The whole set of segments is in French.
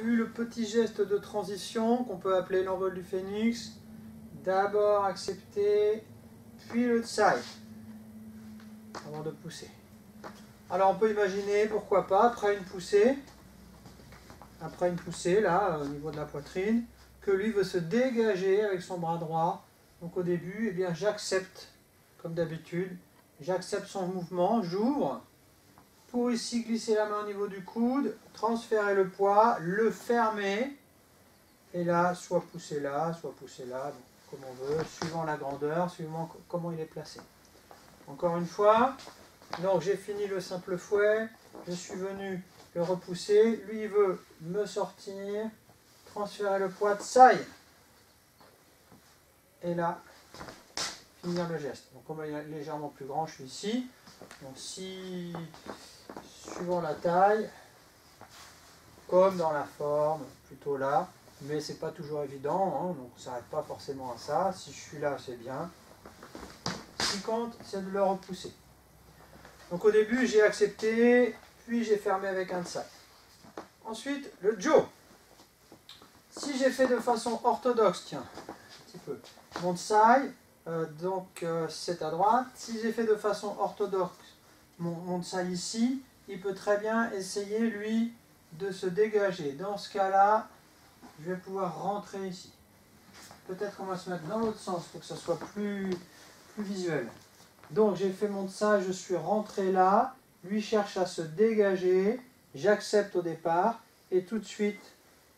vu le petit geste de transition qu'on peut appeler l'envol du phénix. D'abord accepter, puis le tsai, avant de pousser. Alors on peut imaginer, pourquoi pas, après une poussée, là, au niveau de la poitrine, que lui veut se dégager avec son bras droit. Donc au début, eh bien, j'accepte, comme d'habitude, j'accepte son mouvement, j'ouvre, pour ici glisser la main au niveau du coude, transférer le poids, le fermer, et là, soit pousser là, comme on veut, suivant la grandeur, suivant comment il est placé. Encore une fois, donc j'ai fini le simple fouet, je suis venu le repousser, lui il veut me sortir, transférer le poids, tsai, et là, finir le geste. Donc comme il est légèrement plus grand, je suis ici, donc si, suivant la taille, comme dans la forme, plutôt là, mais c'est pas toujours évident, hein, donc on ne s'arrête pas forcément à ça. Si je suis là, c'est bien. Ce qui compte, c'est de le repousser. Donc au début, j'ai accepté, puis j'ai fermé avec un tsai. Ensuite, le jo. Si j'ai fait de façon orthodoxe, tiens, un petit peu, mon tsai, c'est à droite. Si j'ai fait de façon orthodoxe, mon tsai ici, il peut très bien essayer, lui, de se dégager. Dans ce cas-là, je vais pouvoir rentrer ici. Peut-être qu'on va se mettre dans l'autre sens pour que ça soit plus visuel. Donc j'ai fait mon tsai, je suis rentré là, lui cherche à se dégager, j'accepte au départ, et tout de suite,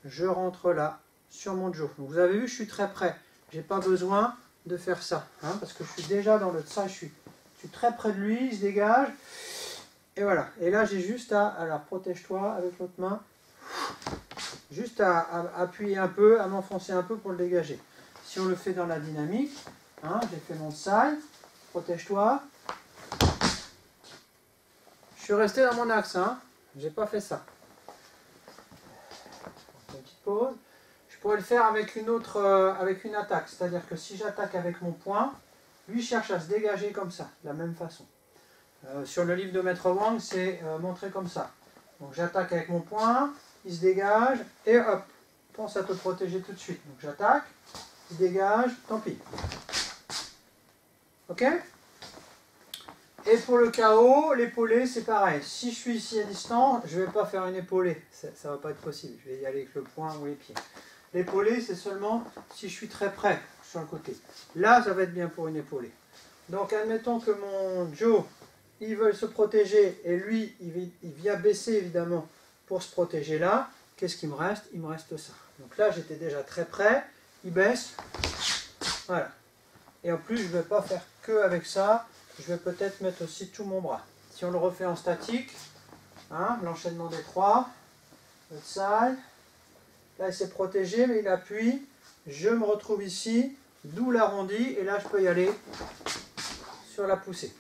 je rentre là, sur mon jo. Donc vous avez vu, je suis très près. Je n'ai pas besoin de faire ça, hein, parce que je suis déjà dans le tsai, je suis très près de lui, il se dégage, et voilà. Et là, j'ai juste à, alors protège-toi avec l'autre main, juste à appuyer un peu, à m'enfoncer un peu pour le dégager. Si on le fait dans la dynamique, hein, j'ai fait mon tsai, protège-toi. Je suis resté dans mon axe, hein, j'ai pas fait ça. Une petite pause. Je pourrais le faire avec une attaque, c'est-à-dire que si j'attaque avec mon poing, lui cherche à se dégager comme ça, de la même façon. Sur le livre de Maître Wang, c'est montré comme ça. Donc j'attaque avec mon poing, il se dégage, et hop, pense à te protéger tout de suite. Donc j'attaque, il se dégage, tant pis. Ok? Et pour le KO, l'épaulé, c'est pareil. Si je suis ici à distance, je ne vais pas faire une épaulée. Ça ne va pas être possible. Je vais y aller avec le poing ou les pieds. L'épaulé, c'est seulement si je suis très près, sur le côté. Là, ça va être bien pour une épaulée. Donc, admettons que mon jo, il veut se protéger, et lui, il vient baisser, évidemment, pour se protéger là. Qu'est-ce qu'il me reste? Il me reste ça. Donc là, j'étais déjà très près. Il baisse. Voilà. Et en plus, je ne vais pas faire que avec ça. Je vais peut-être mettre aussi tout mon bras. Si on le refait en statique, hein, l'enchaînement des trois, le tsai, là il s'est protégé, mais il appuie, je me retrouve ici, d'où l'arrondi, et là je peux y aller sur la poussée.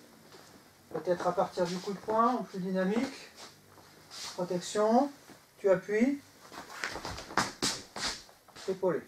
Peut-être à partir du coup de poing, en plus dynamique, protection, tu appuies, épaulé.